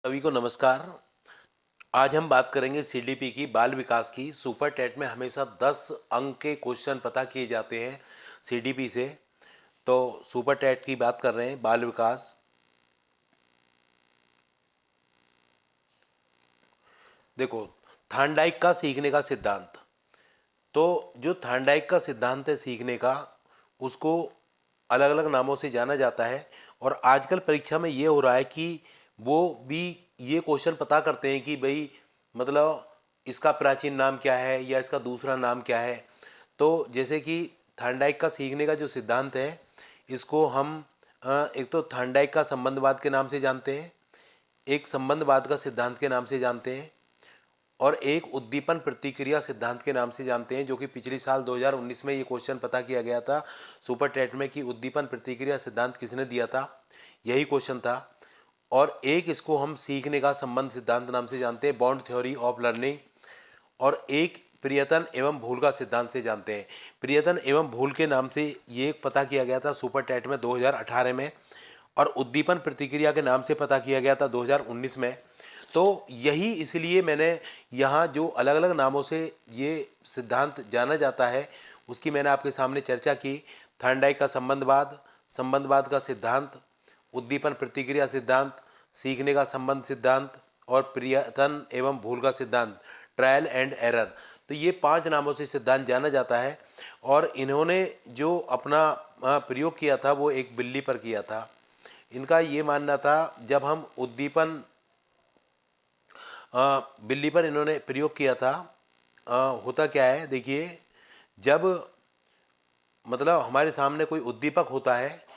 सभी को नमस्कार। आज हम बात करेंगे सीडीपी की, बाल विकास की। सुपर टेट में हमेशा 10 अंक के क्वेश्चन पता किए जाते हैं सीडीपी से। तो सुपर टेट की बात कर रहे हैं, बाल विकास। देखो, थार्नडाइक का सीखने का सिद्धांत। तो जो थार्नडाइक का सिद्धांत है सीखने का, उसको अलग अलग नामों से जाना जाता है। और आजकल परीक्षा में ये हो रहा है कि वो भी ये क्वेश्चन पता करते हैं कि भाई मतलब इसका प्राचीन नाम क्या है या इसका दूसरा नाम क्या है। तो जैसे कि थार्नडाइक का सीखने का जो सिद्धांत है, इसको हम एक तो थार्नडाइक का संबंधवाद के नाम से जानते हैं, एक संबंधवाद का सिद्धांत के नाम से जानते हैं, और एक उद्दीपन प्रतिक्रिया सिद्धांत के नाम से जानते हैं। जो कि पिछले साल 2019 में ये क्वेश्चन पता किया गया था सुपर टेट में कि उद्दीपन प्रतिक्रिया सिद्धांत किसने दिया था, यही क्वेश्चन था। और एक इसको हम सीखने का संबंध सिद्धांत नाम से जानते हैं, बॉन्ड थ्योरी ऑफ लर्निंग। और एक प्रियतन एवं भूल का सिद्धांत से जानते हैं। प्रियतन एवं भूल के नाम से ये पता किया गया था सुपर टेट में 2018 में, और उद्दीपन प्रतिक्रिया के नाम से पता किया गया था 2019 में। तो यही इसलिए मैंने यहाँ जो अलग अलग नामों से ये सिद्धांत जाना जाता है उसकी मैंने आपके सामने चर्चा की। थार्नडाइक का संबंधवाद, संबंधवाद का सिद्धांत, उद्दीपन प्रतिक्रिया सिद्धांत, सीखने का संबंध सिद्धांत, और प्रियतन एवं भूल का सिद्धांत, ट्रायल एंड एरर। तो ये 5 नामों से सिद्धांत जाना जाता है। और इन्होंने जो अपना प्रयोग किया था वो एक बिल्ली पर किया था। इनका ये मानना था, जब हम उद्दीपन बिल्ली पर इन्होंने प्रयोग किया था। होता क्या है देखिए, जब मतलब हमारे सामने कोई उद्दीपक होता है,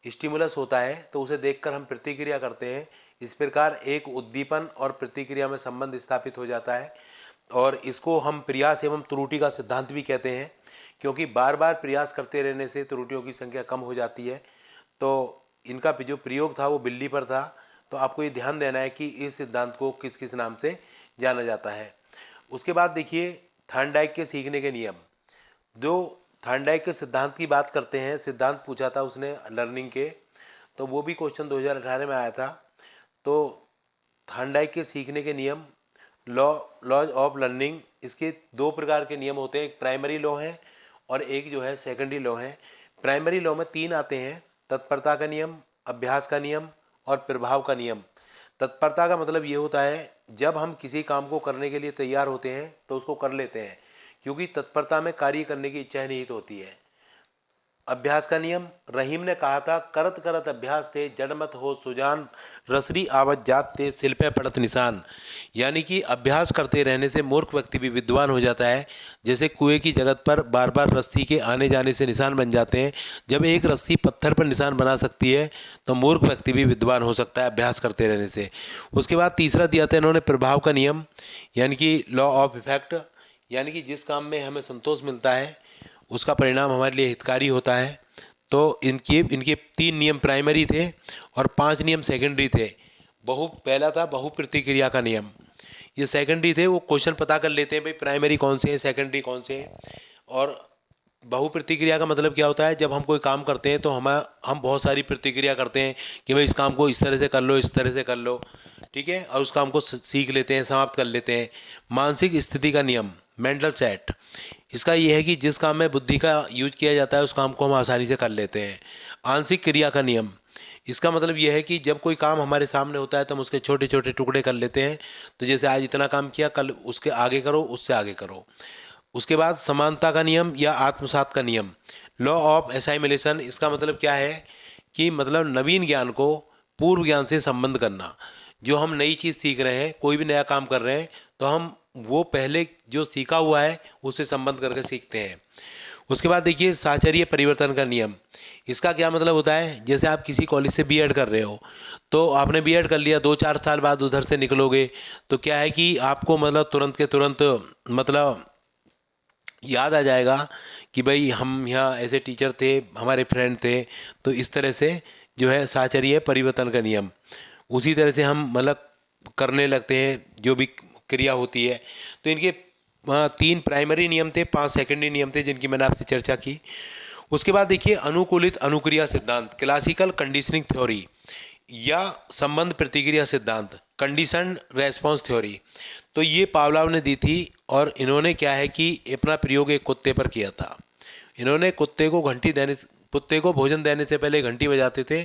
स्टिमुलस होता है, तो उसे देखकर हम प्रतिक्रिया करते हैं। इस प्रकार एक उद्दीपन और प्रतिक्रिया में संबंध स्थापित हो जाता है। और इसको हम प्रयास एवं त्रुटि का सिद्धांत भी कहते हैं, क्योंकि बार बार प्रयास करते रहने से त्रुटियों की संख्या कम हो जाती है। तो इनका जो प्रयोग था वो बिल्ली पर था। तो आपको ये ध्यान देना है कि इस सिद्धांत को किस किस नाम से जाना जाता है। उसके बाद देखिए, थार्नडाइक के सीखने के नियम। जो थार्नडाइक के सिद्धांत की बात करते हैं, सिद्धांत पूछा था उसने लर्निंग के, तो वो भी क्वेश्चन 2018 में आया था। तो थार्नडाइक के सीखने के नियम, लॉज ऑफ लर्निंग, इसके 2 प्रकार के नियम होते हैं। एक प्राइमरी लॉ है और एक जो है सेकेंडरी लॉ है। प्राइमरी लॉ में 3 आते हैं: तत्परता का नियम, अभ्यास का नियम और प्रभाव का नियम। तत्परता का मतलब ये होता है, जब हम किसी काम को करने के लिए तैयार होते हैं तो उसको कर लेते हैं, क्योंकि तत्परता में कार्य करने की इच्छा निहित होती है। अभ्यास का नियम, रहीम ने कहा था, करत करत अभ्यास थे जड़मत हो सुजान, रसरी आवत जात थे सिल पे पड़त निशान। यानी कि अभ्यास करते रहने से मूर्ख व्यक्ति भी विद्वान हो जाता है। जैसे कुएं की जगत पर बार बार रस्सी के आने जाने से निशान बन जाते हैं, जब एक रस्सी पत्थर पर निशान बना सकती है तो मूर्ख व्यक्ति भी विद्वान हो सकता है अभ्यास करते रहने से। उसके बाद तीसरा दिया था इन्होंने प्रभाव का नियम, यानी कि लॉ ऑफ इफेक्ट। यानी कि जिस काम में हमें संतोष मिलता है उसका परिणाम हमारे लिए हितकारी होता है। तो इनके इनके 3 नियम प्राइमरी थे और 5 नियम सेकेंडरी थे। पहला था बहु प्रतिक्रिया का नियम, ये सेकेंडरी थे। वो क्वेश्चन पता कर लेते हैं भाई प्राइमरी कौन से हैं, सेकेंडरी कौन से हैं। और बहु प्रतिक्रिया का मतलब क्या होता है, जब हम कोई काम करते हैं तो हम बहुत सारी प्रतिक्रिया करते हैं कि भाई इस काम को इस तरह से कर लो, इस तरह से कर लो, ठीक है, और उस काम को सीख लेते हैं, समाप्त कर लेते हैं। मानसिक स्थिति का नियम, मेंटल सेट, इसका ये है कि जिस काम में बुद्धि का यूज किया जाता है उस काम को हम आसानी से कर लेते हैं। आंशिक क्रिया का नियम, इसका मतलब यह है कि जब कोई काम हमारे सामने होता है तो हम उसके छोटे छोटे टुकड़े कर लेते हैं। तो जैसे आज इतना काम किया, कल उसके आगे करो, उससे आगे करो। उसके बाद समानता का नियम या आत्मसात का नियम, लॉ ऑफ असाइमिलेशन, इसका मतलब क्या है कि मतलब नवीन ज्ञान को पूर्व ज्ञान से संबंध करना। जो हम नई चीज़ सीख रहे हैं, कोई भी नया काम कर रहे हैं, तो हम वो पहले जो सीखा हुआ है उससे संबंध करके सीखते हैं। उसके बाद देखिए साहचर्य परिवर्तन का नियम, इसका क्या मतलब होता है, जैसे आप किसी कॉलेज से बीएड कर रहे हो, तो आपने बीएड कर लिया, 2-4 साल बाद उधर से निकलोगे तो क्या है कि आपको मतलब तुरंत के तुरंत मतलब याद आ जाएगा कि भाई हम यहाँ ऐसे टीचर थे, हमारे फ्रेंड थे। तो इस तरह से जो है साहचर्य परिवर्तन का नियम, उसी तरह से हम मतलब करने लगते हैं जो भी क्रिया होती है। तो इनके 3 प्राइमरी नियम थे, 5 सेकेंडरी नियम थे जिनकी मैंने आपसे चर्चा की। उसके बाद देखिए अनुकूलित अनुक्रिया सिद्धांत, क्लासिकल कंडीशनिंग थ्योरी या संबंध प्रतिक्रिया सिद्धांत, कंडीशन रेस्पॉन्स थ्योरी। तो ये पावलोव ने दी थी और इन्होंने क्या है कि अपना प्रयोग एक कुत्ते पर किया था। इन्होंने कुत्ते को भोजन देने से पहले घंटी बजाते थे।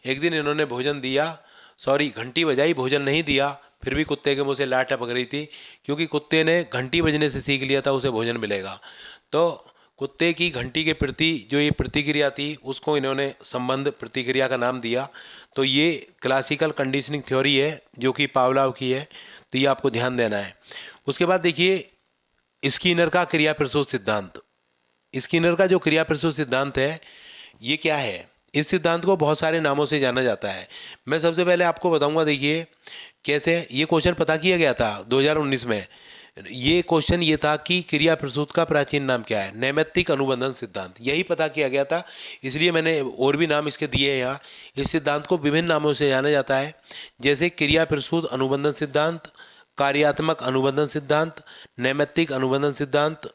एक दिन इन्होंने भोजन दिया, सॉरी घंटी बजाई, भोजन नहीं दिया, फिर भी कुत्ते के मुंह से लार टपक रही थी, क्योंकि कुत्ते ने घंटी बजने से सीख लिया था उसे भोजन मिलेगा। तो कुत्ते की घंटी के प्रति जो ये प्रतिक्रिया थी उसको इन्होंने संबंध प्रतिक्रिया का नाम दिया। तो ये क्लासिकल कंडीशनिंग थ्योरी है जो कि पावलोव की है, तो ये आपको ध्यान देना है। उसके बाद देखिए स्किनर का क्रिया प्रसूत सिद्धांत। स्किनर का जो क्रिया प्रसूत सिद्धांत है ये क्या है, इस सिद्धांत को बहुत सारे नामों से जाना जाता है। मैं सबसे पहले आपको बताऊंगा, देखिए कैसे ये क्वेश्चन पता किया गया था 2019 में। ये क्वेश्चन ये था कि क्रिया प्रसूत का प्राचीन नाम क्या है, नैमित्तिक अनुबंधन सिद्धांत, यही पता किया गया था, इसलिए मैंने और भी नाम इसके दिए हैं यहाँ। इस सिद्धांत को विभिन्न नामों से जाना जाता है, जैसे क्रिया प्रसूत अनुबंधन सिद्धांत, कार्यात्मक अनुबंधन सिद्धांत, नैमित्तिक अनुबंधन सिद्धांत।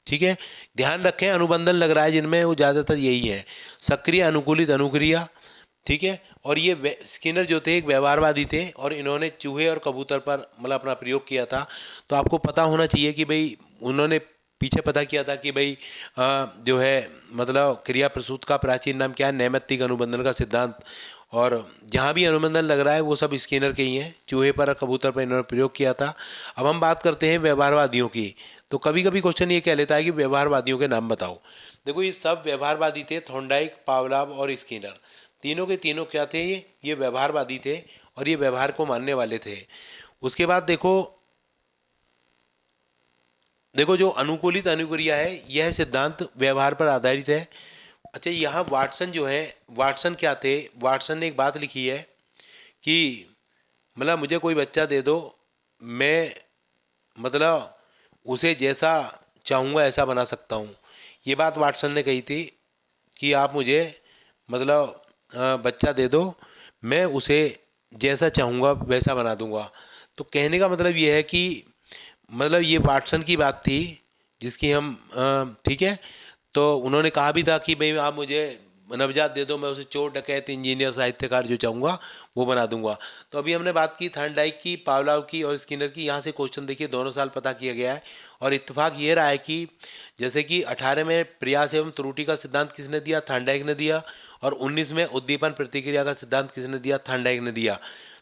ठीक है, ध्यान रखें अनुबंधन लग रहा है जिनमें, वो ज़्यादातर यही है, सक्रिय अनुकूलित अनुक्रिया। ठीक है, और ये स्किनर जो थे एक व्यवहारवादी थे और इन्होंने चूहे और कबूतर पर मतलब अपना प्रयोग किया था। तो आपको पता होना चाहिए कि भाई उन्होंने पीछे पता किया था कि भाई जो है मतलब क्रिया प्रसूत का प्राचीन नाम क्या है, नैमित्तिक अनुबंधन का सिद्धांत। और जहाँ भी अनुबंधन लग रहा है वो सब स्किनर के ही हैं, चूहे पर और कबूतर पर इन्होंने प्रयोग किया था। अब हम बात करते हैं व्यवहारवादियों की। तो कभी कभी क्वेश्चन ये कह लेता है कि व्यवहारवादियों के नाम बताओ। देखो ये सब व्यवहारवादी थे, थॉर्नडाइक, पावलोव और स्किनर, तीनों के तीनों क्या थे, ये व्यवहारवादी थे और ये व्यवहार को मानने वाले थे। उसके बाद देखो देखो जो अनुकूलित अनुक्रिया है यह सिद्धांत व्यवहार पर आधारित है। अच्छा, यहाँ वाटसन जो है, वाटसन क्या थे, वाटसन ने एक बात लिखी है कि मतलब मुझे कोई बच्चा दे दो, मैं मतलब उसे जैसा चाहूँगा ऐसा बना सकता हूँ। ये बात वाटसन ने कही थी कि आप मुझे मतलब बच्चा दे दो, मैं उसे जैसा चाहूँगा वैसा बना दूँगा। तो कहने का मतलब ये है कि मतलब ये वाटसन की बात थी जिसकी हम ठीक है, तो उन्होंने कहा भी था कि भाई आप मुझे नवजात दे दो, मैं उसे चोर, डकैत, इंजीनियर, साहित्यकार जो चाहूँगा वो बना दूंगा। तो अभी हमने बात की थॉर्नडाइक की, पावलोव की और स्किनर की। यहाँ से क्वेश्चन देखिए दोनों साल पता किया गया है और इत्तेफाक ये रहा है कि जैसे कि 18 में प्रयास एवं त्रुटि का सिद्धांत किसने दिया, थॉर्नडाइक ने दिया, और 19 में उद्दीपन प्रतिक्रिया का सिद्धांत किसने दिया, थॉर्नडाइक ने दिया।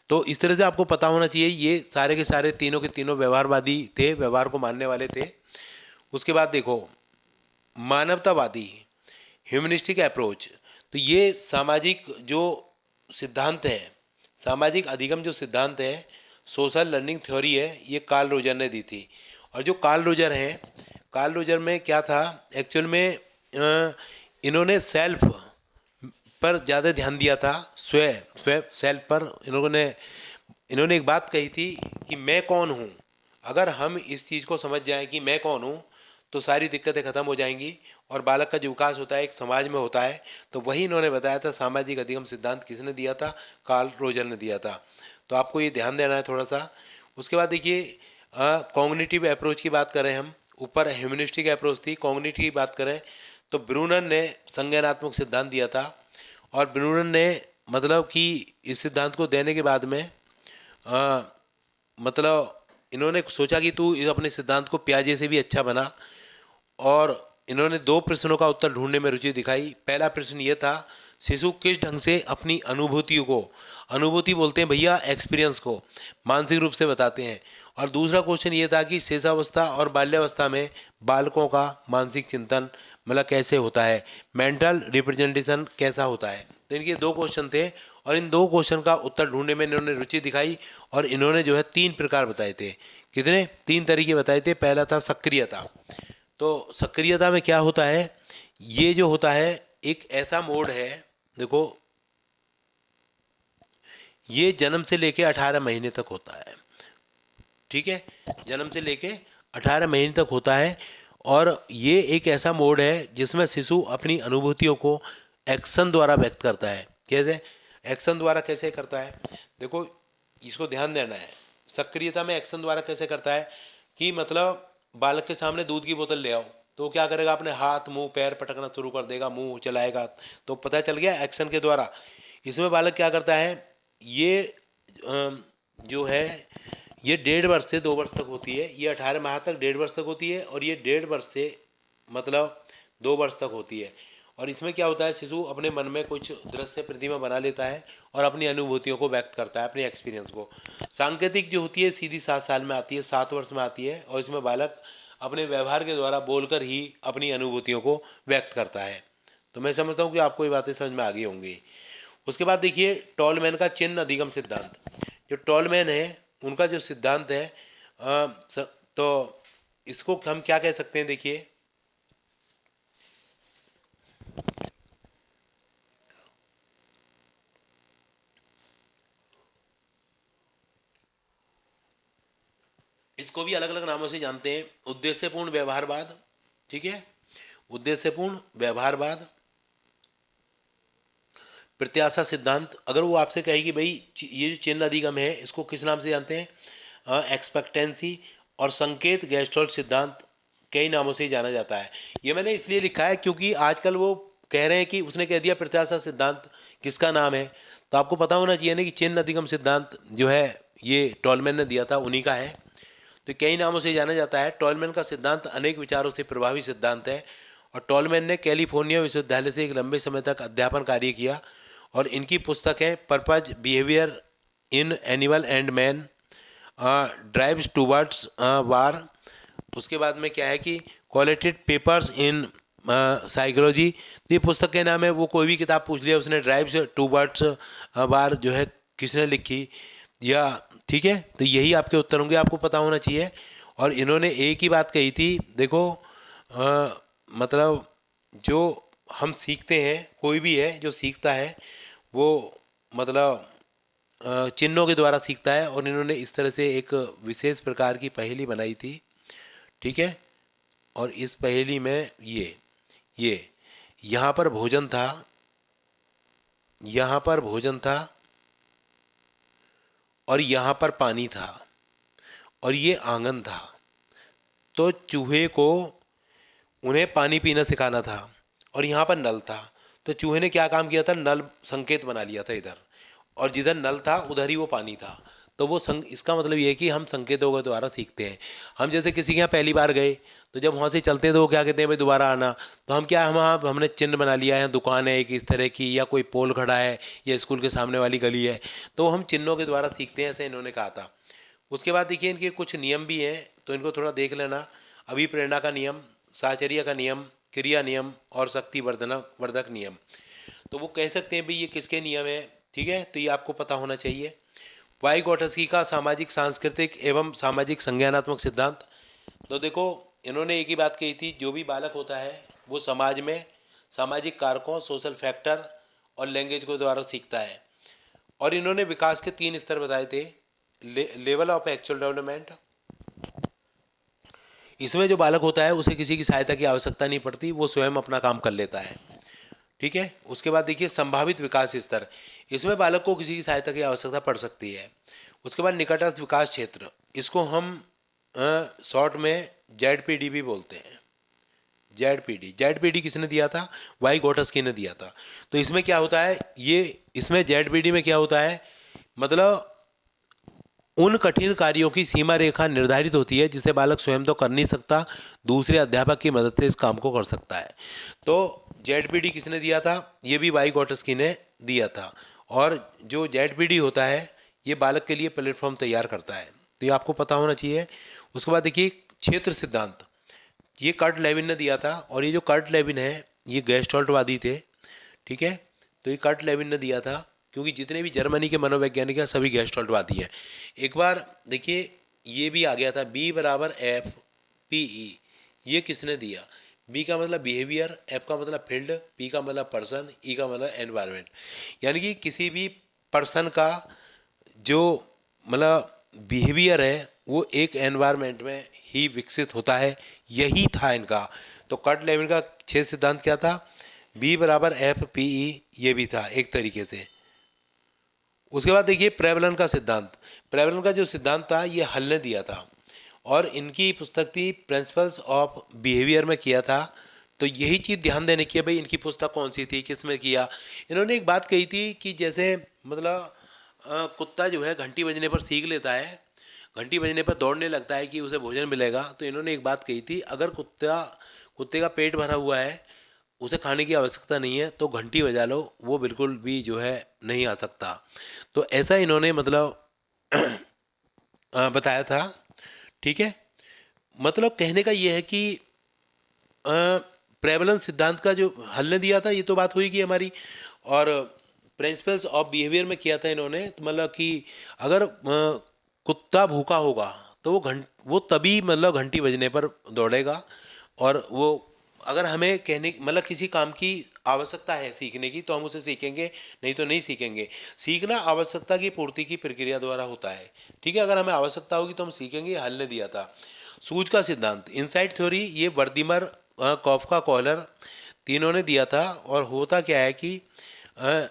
तो इस तरह से आपको पता होना चाहिए ये सारे के सारे तीनों के तीनों व्यवहारवादी थे, व्यवहार को मानने वाले थे। उसके बाद देखो मानवतावादी, ह्यूमनिस्टिक अप्रोच। तो ये सामाजिक जो सिद्धांत है, सामाजिक अधिगम जो सिद्धांत है, सोशल लर्निंग थ्योरी है, ये कार्ल रोजर ने दी थी। और जो कार्ल रोजर हैं, कार्ल रोजर में क्या था एक्चुअल में, इन्होंने सेल्फ पर ज़्यादा ध्यान दिया था, स्व स्व सेल्फ पर। इन्होंने एक बात कही थी कि मैं कौन हूँ। अगर हम इस चीज़ को समझ जाएं कि मैं कौन हूँ तो सारी दिक्कतें ख़त्म हो जाएंगी और बालक का जो विकास होता है एक समाज में होता है। तो वही इन्होंने बताया था। सामाजिक अधिगम सिद्धांत किसने दिया था, कार्ल रोजर ने दिया था। तो आपको ये ध्यान देना है थोड़ा सा। उसके बाद देखिए कॉग्निटिव अप्रोच की बात करें हम, ऊपर ह्यूमनिस्टिक अप्रोच थी, कॉग्निटिव की बात करें तो ब्रूनर ने संज्ञानात्मक सिद्धांत दिया था। और ब्रूनर ने मतलब कि इस सिद्धांत को देने के बाद में मतलब इन्होंने सोचा कि तू इस अपने सिद्धांत को प्याजे से भी अच्छा बना। और इन्होंने दो प्रश्नों का उत्तर ढूंढने में रुचि दिखाई। पहला प्रश्न ये था, शिशु किस ढंग से अपनी अनुभूतियों को, अनुभूति बोलते हैं भैया एक्सपीरियंस को, मानसिक रूप से बताते हैं। और दूसरा क्वेश्चन ये था कि शिशावस्था और बाल्यावस्था में बालकों का मानसिक चिंतन मतलब कैसे होता है, मेंटल रिप्रेजेंटेशन कैसा होता है। तो इनके दो क्वेश्चन थे और इन दो क्वेश्चन का उत्तर ढूंढने में इन्होंने रुचि दिखाई। और इन्होंने जो है 3 प्रकार बताए थे। कितने, 3 तरीके बताए थे। पहला था सक्रियता। तो सक्रियता में क्या होता है, ये जो होता है एक ऐसा मोड है, देखो ये जन्म से लेके 18 महीने तक होता है। ठीक है, जन्म से लेके 18 महीने तक होता है। और ये एक ऐसा मोड है जिसमें शिशु अपनी अनुभूतियों को एक्शन द्वारा व्यक्त करता है। कैसे, एक्शन द्वारा कैसे करता है, देखो इसको ध्यान देना है। सक्रियता में एक्शन द्वारा कैसे करता है कि मतलब बालक के सामने दूध की बोतल ले आओ तो वो क्या करेगा, अपने हाथ मुंह पैर पटकना शुरू कर देगा, मुंह चलाएगा, तो पता चल गया एक्शन के द्वारा। इसमें बालक क्या करता है, ये जो है ये 1.5 वर्ष से 2 वर्ष तक होती है, ये 18 माह तक 1.5 वर्ष तक होती है, और ये 1.5 वर्ष से मतलब 2 वर्ष तक होती है। और इसमें क्या होता है, शिशु अपने मन में कुछ दृश्य प्रतिमा बना लेता है और अपनी अनुभूतियों को व्यक्त करता है, अपने एक्सपीरियंस को। सांकेतिक जो होती है सीधी 7 साल में आती है, 7 वर्ष में आती है, और इसमें बालक अपने व्यवहार के द्वारा बोलकर ही अपनी अनुभूतियों को व्यक्त करता है। तो मैं समझता हूँ कि आपको ये बातें समझ में आ गई होंगी। उसके बाद देखिए टॉलमैन का चिन्ह अधिगम सिद्धांत। जो टॉलमैन है उनका जो सिद्धांत है तो इसको हम क्या कह सकते हैं, देखिए इसको भी अलग अलग नामों से जानते हैं। उद्देश्यपूर्ण व्यवहारवाद, ठीक है, उद्देश्यपूर्ण व्यवहारवाद, प्रत्याशा सिद्धांत। अगर वो आपसे कहे कि भाई ये जो चिन्ह अधिगम है इसको किस नाम से जानते हैं, एक्सपेक्टेंसी। और संकेत गैस्ट्रोल सिद्धांत कई नामों से ही जाना जाता है। ये मैंने इसलिए लिखा है क्योंकि आजकल वो कह रहे हैं कि उसने कह दिया प्रत्याशा सिद्धांत किसका नाम है, तो आपको पता होना चाहिए ना कि चिन्ह अधिगम सिद्धांत जो है ये टॉलमैन ने दिया था, उन्हीं का है। तो कई नामों से जाना जाता है। टॉलमैन का सिद्धांत अनेक विचारों से प्रभावी सिद्धांत है, और टॉलमैन ने कैलिफोर्निया विश्वविद्यालय से एक लंबे समय तक अध्यापन कार्य किया, और इनकी पुस्तक है purpose behaviour in animal and man, drives towards war. उसके बाद में क्या है कि क्वालिटेड पेपर्स इन साइकोलॉजी। तो ये पुस्तक के नाम है, वो कोई भी किताब पूछ लिया उसने, ड्राइव्स टूवर्ड्स वार जो है किसने लिखी, या ठीक है। तो यही आपके उत्तर होंगे, आपको पता होना चाहिए। और इन्होंने एक ही बात कही थी, देखो मतलब जो हम सीखते हैं, कोई भी है जो सीखता है वो मतलब चिन्हों के द्वारा सीखता है, और इन्होंने इस तरह से एक विशेष प्रकार की पहेली बनाई थी, ठीक है। और इस पहेली में ये यहाँ पर भोजन था, यहाँ पर भोजन था, और यहाँ पर पानी था, और ये आंगन था। तो चूहे को उन्हें पानी पीना सिखाना था, और यहाँ पर नल था। तो चूहे ने क्या काम किया था, नल संकेत बना लिया था इधर, और जिधर नल था उधर ही वो पानी था। तो वो इसका मतलब ये है कि हम संकेतों के द्वारा सीखते हैं। हम जैसे किसी के यहाँ पहली बार गए, तो जब वहाँ से चलते हैं तो वो क्या कहते हैं भाई दोबारा आना। तो हम क्या, हमने चिन्ह बना लिया है, दुकान है एक इस तरह की, या कोई पोल खड़ा है, या स्कूल के सामने वाली गली है, तो हम चिन्हों के द्वारा सीखते हैं, ऐसे इन्होंने कहा था। उसके बाद देखिए इनके कुछ नियम भी हैं, तो इनको थोड़ा देख लेना। अभिप्रेरणा का नियम, साहचर्य का नियम, क्रिया नियम, और शक्ति वर्धक नियम। तो वो कह सकते हैं भाई ये किसके नियम है, ठीक है। तो ये आपको पता होना चाहिए। वाइगोटस्की का सामाजिक सांस्कृतिक एवं सामाजिक संज्ञानात्मक सिद्धांत। तो देखो इन्होंने एक ही बात कही थी, जो भी बालक होता है वो समाज में सामाजिक कारकों, सोशल फैक्टर और लैंग्वेज के द्वारा सीखता है। और इन्होंने विकास के 3 स्तर बताए थे। लेवल ऑफ एक्चुअल डेवलपमेंट, इसमें जो बालक होता है उसे किसी की सहायता की आवश्यकता नहीं पड़ती, वो स्वयं अपना काम कर लेता है, ठीक है। उसके बाद देखिए संभावित विकास स्तर, इसमें बालक को किसी की सहायता की आवश्यकता पड़ सकती है। उसके बाद निकटस्थ विकास क्षेत्र, इसको हम शॉर्ट में जेड भी बोलते हैं। जेड किसने दिया था, वाइगोटस्की ने दिया था। तो इसमें क्या होता है, ये इसमें जेड में क्या होता है, मतलब उन कठिन कार्यों की सीमा रेखा निर्धारित होती है जिसे बालक स्वयं तो कर नहीं सकता, दूसरे अध्यापक की मदद से इस काम को कर सकता है। तो जेड किसने दिया था, ये भी वाइगोटस्की ने दिया था। और जो जेड होता है ये बालक के लिए प्लेटफॉर्म तैयार करता है, तो ये आपको पता होना चाहिए। उसके बाद देखिए क्षेत्र सिद्धांत, ये कर्ट लेविन ने दिया था, और ये जो कर्ट लेविन है ये गेस्टॉल्टवादी थे, ठीक है। तो ये कर्ट लेविन ने दिया था, क्योंकि जितने भी जर्मनी के मनोवैज्ञानिक हैं सभी गेस्टॉल्टवादी हैं। एक बार देखिए ये भी आ गया था, B=F=PE, ये किसने दिया। बी का मतलब बिहेवियर, एफ का मतलब फील्ड, पी का मतलब पर्सन, ई का मतलब एनवायरनमेंट। यानी कि किसी भी पर्सन का जो मतलब बिहेवियर है वो एक एनवायरनमेंट में ही विकसित होता है, यही था इनका। तो कर्ट लेविन का 6 सिद्धांत क्या था, B=F=PE, ये भी था एक तरीके से। उसके बाद देखिए प्रेवलन का सिद्धांत, प्रेवलन का जो सिद्धांत था ये हल ने दिया था, और इनकी पुस्तक थी प्रिंसिपल्स ऑफ बिहेवियर में किया था। तो यही चीज़ ध्यान देने की है भाई, इनकी पुस्तक कौन सी थी, किस में किया। इन्होंने एक बात कही थी कि जैसे मतलब कुत्ता जो है घंटी बजने पर सीख लेता है, घंटी बजने पर दौड़ने लगता है कि उसे भोजन मिलेगा। तो इन्होंने एक बात कही थी, अगर कुत्ते का पेट भरा हुआ है, उसे खाने की आवश्यकता नहीं है, तो घंटी बजा लो, वो बिल्कुल भी जो है नहीं आ सकता। तो ऐसा इन्होंने मतलब बताया था। ठीक है, मतलब कहने का ये है कि प्रेवलेंस सिद्धांत का जो हल ने दिया था, ये तो बात हुई कि हमारी, और प्रिंसिपल्स ऑफ बिहेवियर में किया था इन्होंने। तो मतलब कि अगर कुत्ता भूखा होगा तो वो तभी मतलब घंटी बजने पर दौड़ेगा। और वो अगर हमें कहने मतलब किसी काम की आवश्यकता है सीखने की, तो हम उसे सीखेंगे, नहीं तो नहीं सीखेंगे। सीखना आवश्यकता की पूर्ति की प्रक्रिया द्वारा होता है। ठीक है, अगर हमें आवश्यकता होगी तो हम सीखेंगे, हल ने दिया था। सूझ का सिद्धांत, इनसाइट थ्योरी, ये वर्दीमर, कॉफका, कॉलर तीनों ने दिया था। और होता क्या है कि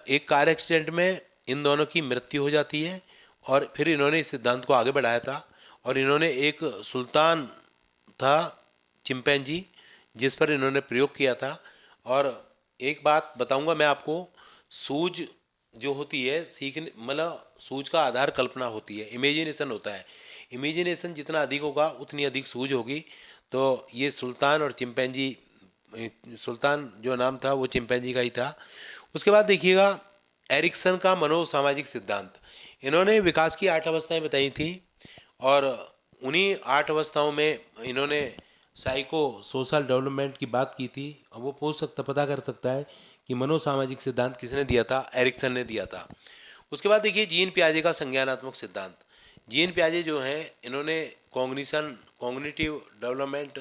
एक कार एक्सीडेंट में इन दोनों की मृत्यु हो जाती है, और फिर इन्होंने इस सिद्धांत को आगे बढ़ाया था। और इन्होंने एक सुल्तान था चिंपैंजी, जिस पर इन्होंने प्रयोग किया था। और एक बात बताऊंगा मैं आपको, सूझ जो होती है सीखने मतलब सूझ का आधार कल्पना होती है, इमेजिनेशन होता है। इमेजिनेशन जितना अधिक होगा उतनी अधिक सूझ होगी। तो ये सुल्तान और चिंपैंजी, सुल्तान जो नाम था वो चिंपैंजी का ही था। उसके बाद देखिएगा एरिक्सन का मनोसामाजिक सिद्धांत। इन्होंने विकास की 8 अवस्थाएं बताई थी, और उन्हीं 8 अवस्थाओं में इन्होंने साइको सोशल डेवलपमेंट की बात की थी। और वो पता कर सकता है कि मनोसामाजिक सिद्धांत किसने दिया था, एरिक्सन ने दिया था। उसके बाद देखिए जीन पियाजे का संज्ञानात्मक सिद्धांत। जीन पियाजे जो हैं, इन्होंने कॉग्निटिव डेवलपमेंट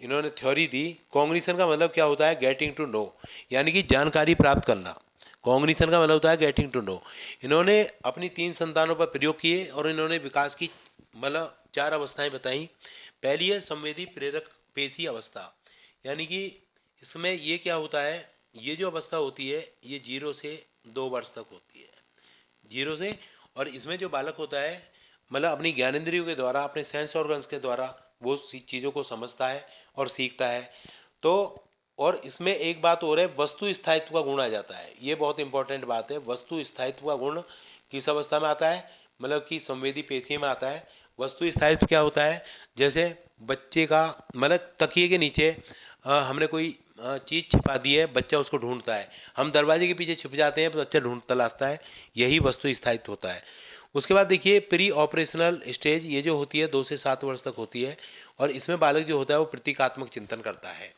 इन्होंने थ्योरी दी। कॉग्निशन का मतलब क्या होता है, गेटिंग टू नो, यानी कि जानकारी प्राप्त करना। कॉग्निशन का मतलब होता है गेटिंग टू नो। इन्होंने अपनी 3 संतानों पर प्रयोग किए, और इन्होंने विकास की मतलब 4 अवस्थाएं बताई। पहली है संवेदी प्रेरक पेशी अवस्था, यानी कि इसमें ये क्या होता है, ये जो अवस्था होती है ये 0 से 2 वर्ष तक होती है, 0 से। और इसमें जो बालक होता है मतलब अपनी ज्ञानेंद्रियों के द्वारा, अपने सेंस ऑर्गन्स के द्वारा वो चीज़ों को समझता है और सीखता है। तो और इसमें एक बात और है, वस्तु स्थायित्व का गुण आ जाता है। ये बहुत इंपॉर्टेंट बात है, वस्तु स्थायित्व का गुण किस अवस्था में आता है, मतलब कि संवेदी पेशी में आता है। वस्तु स्थायित्व क्या होता है, जैसे बच्चे का मतलब तकिए के नीचे हमने कोई चीज़ छिपा दी है, बच्चा उसको ढूंढता है। हम दरवाजे के पीछे छिप जाते हैं तो बच्चा ढूंढ तलाशता है, यही वस्तु स्थायित्व होता है। उसके बाद देखिए प्री ऑपरेशनल स्टेज, ये जो होती है 2 से 7 वर्ष तक होती है। और इसमें बालक जो होता है वो प्रतीकात्मक चिंतन करता है,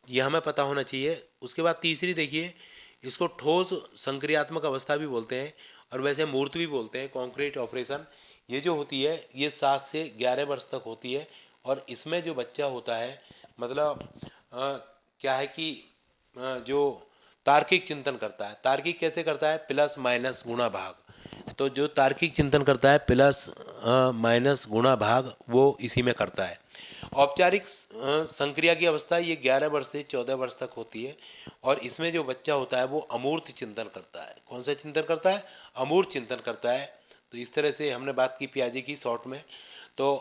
ये हमें पता होना चाहिए। उसके बाद तीसरी देखिए, इसको ठोस संक्रियात्मक अवस्था भी बोलते हैं, और वैसे मूर्त भी बोलते हैं, कॉन्क्रीट ऑपरेशन। ये जो होती है ये 7 से 11 वर्ष तक होती है। और इसमें जो बच्चा होता है मतलब क्या है कि जो तार्किक चिंतन करता है, तार्किक कैसे करता है, प्लस माइनस गुणा भाग। तो जो तार्किक चिंतन करता है प्लस माइनस गुणा भाग, वो इसी में करता है। औपचारिक संक्रिया की अवस्था ये 11 वर्ष से 14 वर्ष तक होती है। और इसमें जो बच्चा होता है वो अमूर्त चिंतन करता है। कौन सा चिंतन करता है, अमूर्त चिंतन करता है। तो इस तरह से हमने बात की पियाजे की शॉर्ट में। तो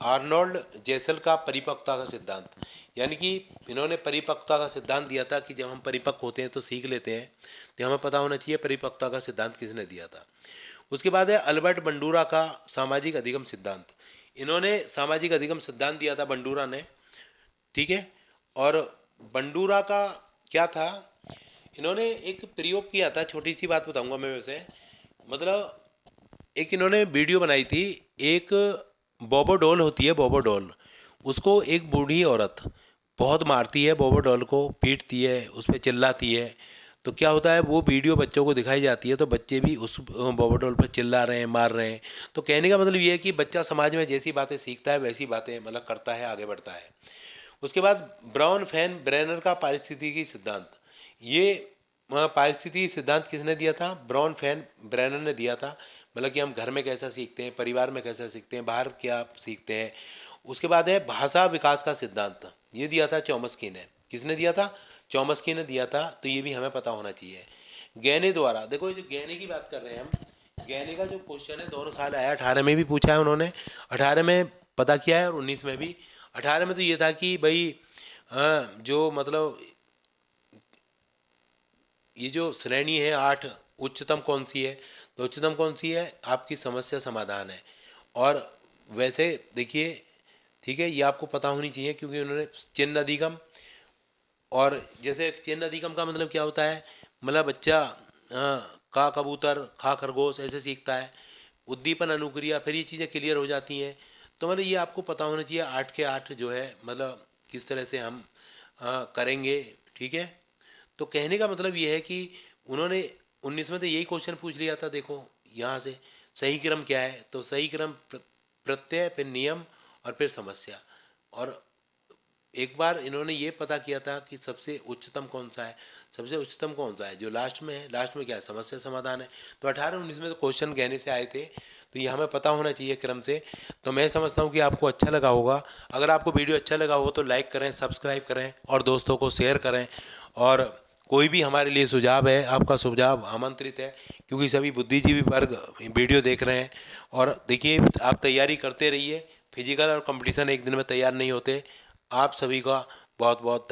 आर्नोल्ड जेसल का परिपक्वता का सिद्धांत, यानी कि इन्होंने परिपक्वता का सिद्धांत दिया था कि जब हम परिपक्व होते हैं तो सीख लेते हैं। तो हमें पता होना चाहिए परिपक्वता का सिद्धांत किसने दिया था। उसके बाद है अल्बर्ट बंडूरा का सामाजिक अधिगम सिद्धांत। इन्होंने सामाजिक अधिगम सिद्धांत दिया था बंडूरा ने। ठीक है, और बंडूरा का क्या था, इन्होंने एक प्रयोग किया था, छोटी सी बात बताऊंगा मैं वैसे। मतलब एक इन्होंने वीडियो बनाई थी, एक बोबो डॉल होती है, बोबो डॉल, उसको एक बूढ़ी औरत बहुत मारती है, बोबो डॉल को पीटती है, उस पर चिल्लाती है। तो क्या होता है, वो वीडियो बच्चों को दिखाई जाती है, तो बच्चे भी उस बोबो डॉल पर चिल्ला रहे हैं, मार रहे हैं। तो कहने का मतलब ये है कि बच्चा समाज में जैसी बातें सीखता है वैसी बातें मतलब करता है, आगे बढ़ता है। उसके बाद ब्राउन फैन ब्रेनर का पारिस्थितिकी सिद्धांत। ये पारिस्थितिकी सिद्धांत किसने दिया था, ब्राउन फैन ब्रेनर ने दिया था। मतलब कि हम घर में कैसा सीखते हैं, परिवार में कैसा सीखते हैं, बाहर क्या सीखते हैं। उसके बाद है भाषा विकास का सिद्धांत, ये दिया था चॉम्स्की ने। किसने दिया था, चॉम्स्की ने दिया था। तो ये भी हमें पता होना चाहिए। गैने द्वारा, देखो ये जो गैने की बात कर रहे हैं हम, गैने का जो क्वेश्चन है दोनों साल आया, 18 में भी पूछा है उन्होंने, 18 में पता किया है और 19 में भी। 18 में तो ये था कि भाई जो मतलब ये जो श्रेणी है 8, उच्चतम कौन सी है, तो उच्चतम कौन सी है? आपकी समस्या समाधान है। और वैसे देखिए, ठीक है, ये आपको पता होनी चाहिए क्योंकि उन्होंने चिन्ह अधिगम, और जैसे चिन्ह अधिगम का मतलब क्या होता है? मतलब बच्चा का कबूतर, खा खरगोश ऐसे सीखता है। उद्दीपन अनुक्रिया, फिर ये चीज़ें क्लियर हो जाती हैं। तो मतलब ये आपको पता होना चाहिए 8 के 8 जो है मतलब किस तरह से हम करेंगे, ठीक है। तो कहने का मतलब ये है कि उन्होंने 19 में तो यही क्वेश्चन पूछ लिया था, देखो यहाँ से सही क्रम क्या है? तो सही क्रम प्रत्यय, फिर नियम और फिर समस्या। और एक बार इन्होंने ये पता किया था कि सबसे उच्चतम कौन सा है, सबसे उच्चतम कौन सा है जो लास्ट में है, लास्ट में क्या है? समस्या समाधान है। तो 18-19 में तो क्वेश्चन कहने से आए थे, तो ये हमें पता होना चाहिए क्रम से। तो मैं समझता हूँ कि आपको अच्छा लगा होगा। अगर आपको वीडियो अच्छा लगा हो तो लाइक करें, सब्सक्राइब करें और दोस्तों को शेयर करें। और कोई भी हमारे लिए सुझाव है, आपका सुझाव आमंत्रित है, क्योंकि सभी बुद्धिजीवी वर्ग वीडियो देख रहे हैं। और देखिए, आप तैयारी करते रहिए। फिजिकल और कंपटीशन एक दिन में तैयार नहीं होते। आप सभी का बहुत बहुत धन्यवाद।